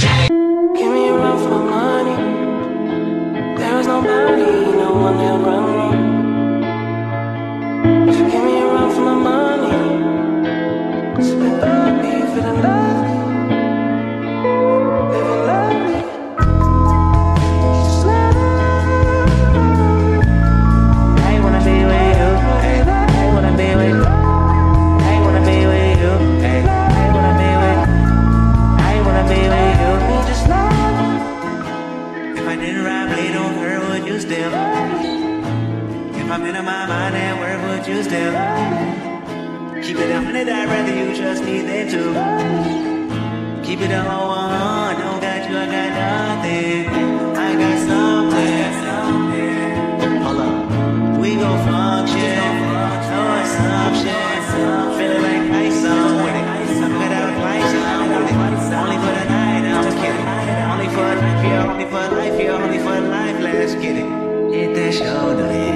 Give me a run for my money. There is nobody, no one that run me. So give me a run for my money. Spend the beat, feeling lovely, living lovely. Just let it. I wanna be with you. I wanna be with you. I wanna be with you. I wanna be with you. I wanna be with you. Just love. If I didn't ride blade on her, would you still? If I'm in my mind at work, would you still? Keep it 100, I'd rather you trust me than to. Keep it a whole 100, don't got you, I got nothing. I got something. Hold up, we gon' function. No assumption. Feeling like ice on with it. Got out of ice on with it. Only for the night, I'm kidding. Only for life, yeah, only for life, yeah, only for life, let's get it. Hit that shoulder.